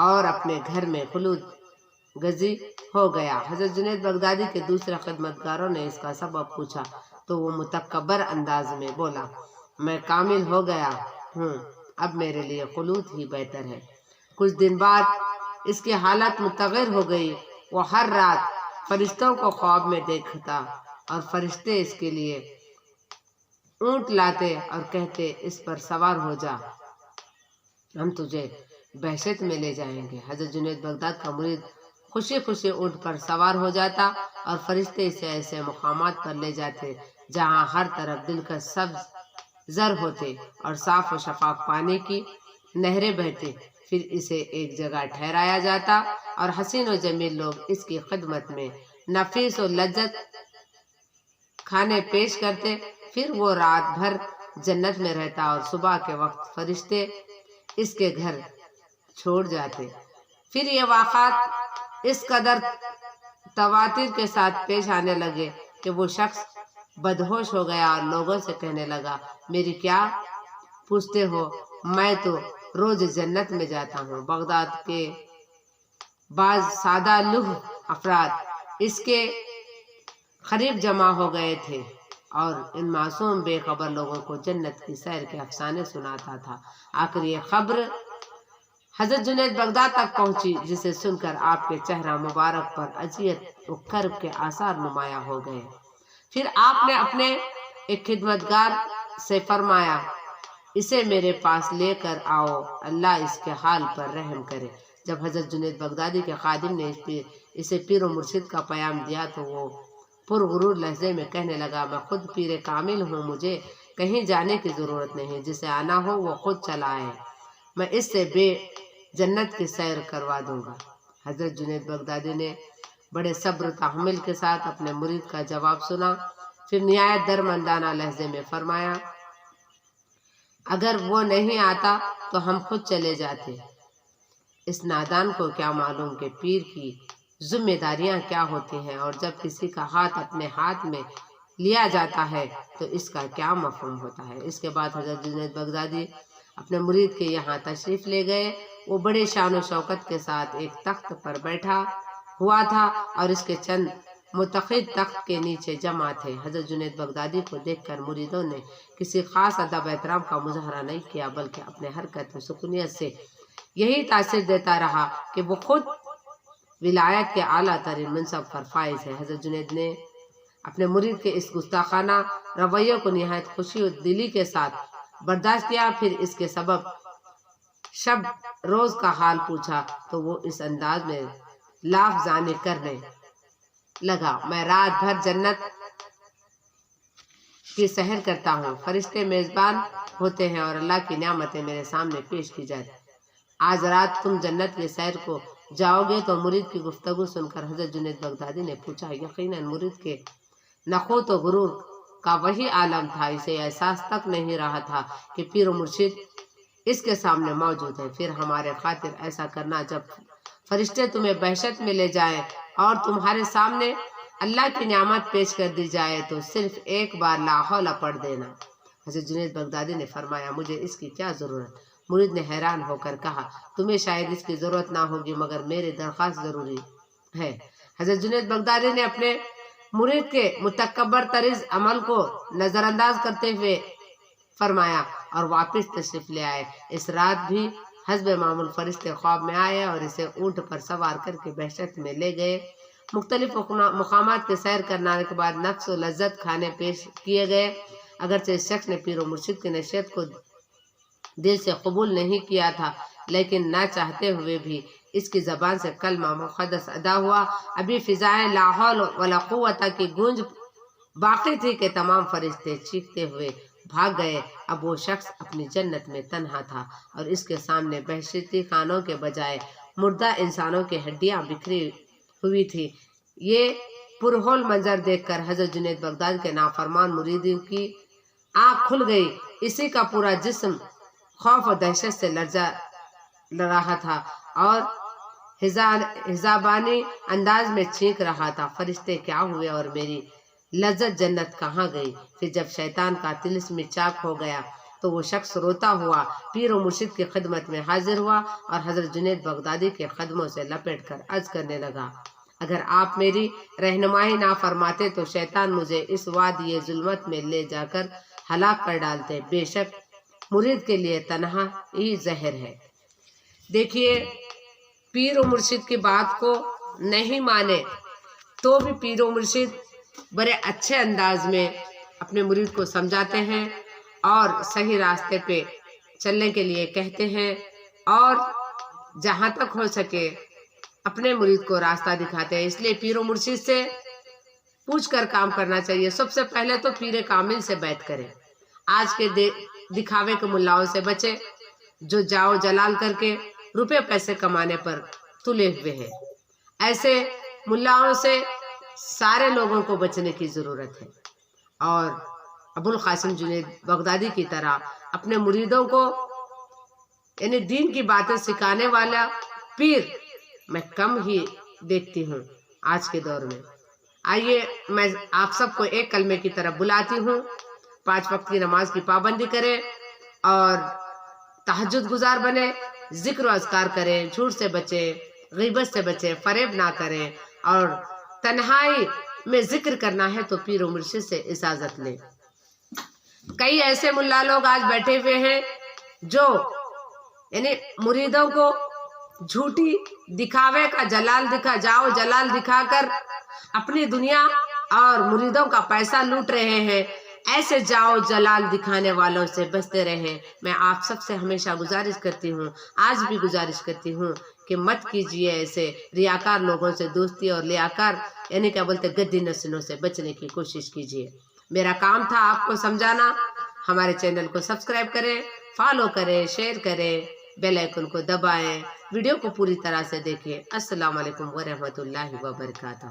اور اپنے گھر میں خلود گزی ہو گیا۔ حضرت جنید بغدادی کے دوسرے خدمتگاروں نے اس کا سبب پوچھا تو وہ متکبر انداز میں بولا، میں کامل ہو گیا ہوں، اب میرے لیے خلود ہی بہتر ہے۔ کچھ دن بعد اس کی حالت متغیر ہو گئی۔ وہ ہر رات فرشتوں کو خواب میں دیکھتا اور فرشتے اس کے لیے اونٹ لاتے اور کہتے، اس پر سوار ہو جا، ہم تجھے بہشت میں لے جائیں گے۔ حضرت جنید بغداد کا مرید خوشی خوشی اونٹ پر سوار ہو جاتا اور فرشتے اسے ایسے مقامات پر لے جاتے جہاں ہر طرف دلکش سبز زر ہوتے اور صاف و شفاف پانی کی نہریں بہتی۔ پھر اسے ایک جگہ ٹھہرایا جاتا اور حسین و جمیل لوگ اس کی خدمت میں نفیس و لذت کھانے پیش کرتے۔ پھر وہ رات بھر جنت میں رہتا اور صبح کے وقت فرشتے اس کے گھر چھوڑ جاتے۔ پھر یہ واقعات اس قدر تواتر کے ساتھ پیش آنے لگے کہ وہ شخص بدہوش ہو گیا اور لوگوں سے کہنے لگا، میری کیا پوچھتے ہو، میں تو روز جنت میں جاتا ہوں۔ بغداد کے بعض سادہ لوح افراد اس کے قریب جمع ہو گئے تھے اور ان معصوم بے خبر لوگوں کو جنت کی سیر کے افسانے سناتا تھا۔ آخر یہ خبر حضرت جنید بغداد تک پہنچی، جسے سن کر آپ کے چہرہ مبارک پر اذیت و کرب کے آثار نمایاں ہو گئے۔ پھر آپ نے اپنے ایک خدمتگار سے فرمایا، اسے میرے پاس لے کر آؤ، اللہ اس کے حال پر رحم کرے۔ جب حضرت جنید بغدادی کے خادم نے اسے پیر و مرشد کا پیام دیا تو وہ پرغرور لہجے میں کہنے لگا، میں خود پیر کامل ہوں، مجھے کہیں جانے کی ضرورت نہیں، جسے آنا ہو وہ خود چلا آئے، میں اس سے بے جنت کی سیر کروا دوں گا۔ حضرت جنید بغدادی نے بڑے صبر و تحمل کے ساتھ اپنے مرید کا جواب سنا، پھر نہایت درمندانہ لہجے میں فرمایا، اگر وہ نہیں آتا تو ہم خود چلے جاتے۔ اس نادان کو کیا معلوم کہ پیر کی ذمہ داریاں کیا ہوتی ہیں، اور جب کسی کا ہاتھ اپنے ہاتھ میں لیا جاتا ہے تو اس کا کیا مفہوم ہوتا ہے۔ اس کے بعد حضرت جنید بغدادی اپنے مرید کے یہاں تشریف لے گئے۔ وہ بڑے شان و شوکت کے ساتھ ایک تخت پر بیٹھا ہوا تھا اور اس کے چند متحد تخت کے نیچے جمع تھے۔ حضرت جنید بغدادی کو دیکھ کر مریدوں نے کسی خاص ادب احترام کا مظاہرہ نہیں کیا، بلکہ اپنے حرکت و سکونیت سے یہی تاثر دیتا رہا کہ وہ خود ولایت کے اعلیٰ ترین منصب پر فائز ہے۔ حضرت جنید نے اپنے مرید کے اس گستاخانہ رویے کو نہایت خوشی و دلی کے ساتھ برداشت کیا۔ پھر اس کے سبب شب روز کا حال پوچھا تو وہ اس انداز میں لافزانی کرنے لگا، میں رات بھر جنت کی سحر کرتا ہوں، فرشتے میزبان ہوتے ہیں اور اللہ کی نعمتیں میرے سامنے پیش کی جاتی۔ آج رات تم جنت کی سیر کو جاؤ گے؟ تو مرید کی گفتگو سن کر حضرت جنید بغدادی نے پوچھا، یقیناً مرید کے نخوت و غرور کا وہی عالم تھا، اسے احساس تک نہیں رہا تھا کہ پیر و مرشد اس کے سامنے موجود ہے۔ پھر ہمارے خاطر ایسا کرنا، جب فرشتے تمہیں بہشت میں لے جائیں اور تمہارے سامنے اللہ کی نعمت پیش کر دی جائے تو صرف ایک بار لا حول پڑھ دینا۔ حضرت جنید بغدادی نے فرمایا، مجھے اس کی کیا ضرورت؟ مرید نے حیران ہو کر کہا، تمہیں شاید اس کی ضرورت نہ ہوگی، مگر میری درخواست ضروری ہے۔ حضرت جنید بغدادی نے اپنے مرید کے متکبر طرز عمل کو نظر انداز کرتے ہوئے فرمایا اور واپس تشریف لے آئے۔ اس رات بھی حسب معمول فرشتے خواب میں آئے اور اسے اونٹ پر سوار کر کے بہشت میں لے گئے۔ مختلف مقامات کے سیر کرنے کے بعد نفس و لذت کھانے پیش کیے گئے۔ اگرچہ اس شخص نے پیر و مرشد کی نصیحت کو دل سے قبول نہیں کیا تھا، لیکن نہ چاہتے ہوئے بھی اس کی زبان سے کلمہ مقدس ادا ہوا۔ ابھی فضائیں لا حول ولا قوت کی گونج باقی تھی کہ تمام فرشتے چیختے ہوئے بھاگ گئے۔ اب وہ شخص اپنی جنت میں تنہا تھا اور اس کے سامنے بہشتی خانوں کے بجائے مردہ انسانوں کی ہڈیاں بکھری ہوئی تھی۔ یہ پرہول منظر دیکھ کر حضرت جنید بغدادی کے نافرمان مریدوں کی آنکھ کھل گئی۔ اسی کا پورا جسم خوف و دہشت سے لرزا رہا تھا اور حزابانی انداز میں چیخ رہا تھا، فرشتے کیا ہوئے اور میری لذت جنت کہاں گئی؟ پھر جب شیطان کا طلسم چاک ہو گیا تو وہ شخص روتا ہوا پیر و مرشد کی خدمت میں حاضر ہوا اور حضرت جنید بغدادی کے قدموں سے لپٹ کر عرض کرنے لگا، اگر آپ میری رہنمائی نہ فرماتے تو شیطان مجھے اس وادی ظلمت میں لے جا کر ہلاک کر ڈالتے، بے شک مرید کے لیے تنہا ہی زہر ہے۔ دیکھیے، پیر و مرشد کی بات کو نہیں مانے تو بھی پیر و مرشد بڑے اچھے انداز میں اپنے مرید کو سمجھاتے ہیں اور صحیح راستے پہ چلنے کے لیے کہتے ہیں، اور جہاں تک ہو سکے اپنے مرید کو راستہ دکھاتے ہیں۔ اس لیے پیر و مرشد سے پوچھ کر کام کرنا چاہیے۔ سب سے پہلے تو پیر کامل سے بیعت کریں، آج کے دکھاوے کے ملاؤں سے بچے جو جاؤ جلال کر کے روپے پیسے کمانے پر تلے ہوئے ہیں۔ ایسے ملاؤں سے سارے لوگوں کو بچنے کی ضرورت ہے، اور ابو القاسم جنید بغدادی کی طرح اپنے مریدوں کو یعنی دین کی باتیں سکھانے والا پیر میں کم ہی دیکھتی ہوں آج کے دور میں۔ آئیے میں آپ سب کو ایک کلمے کی طرف بلاتی ہوں، 5 وقت کی نماز کی پابندی کریں اور تہجد گزار بنے، ذکر و اذکار کریں، جھوٹ سے بچیں، غیبت سے بچیں، فریب نہ کریں، اور تنہائی میں ذکر کرنا ہے تو پیر و مرشد سے اجازت لیں۔ کئی ایسے ملا لوگ آج بیٹھے ہوئے ہیں جو یعنی مریدوں کو جھوٹی دکھاوے کا جاؤ جلال دکھا کر اپنی دنیا اور مریدوں کا پیسہ لوٹ رہے ہیں۔ ایسے جاؤ جلال دکھانے والوں سے بچتے رہیں۔ میں آپ سب سے ہمیشہ گزارش کرتی ہوں، آج بھی گزارش کرتی ہوں کہ مت کیجیے ایسے ریاکار لوگوں سے دوستی، اور لیاکار یعنی کیا بولتے گدی نسلوں سے بچنے کی کوشش کیجیے۔ میرا کام تھا آپ کو سمجھانا۔ ہمارے چینل کو سبسکرائب کریں، فالو کریں، شیئر کریں، بیل آئیکن کو دبائیں، ویڈیو کو پوری طرح سے دیکھیں۔ السلام علیکم ورحمۃ اللہ وبرکاتہ۔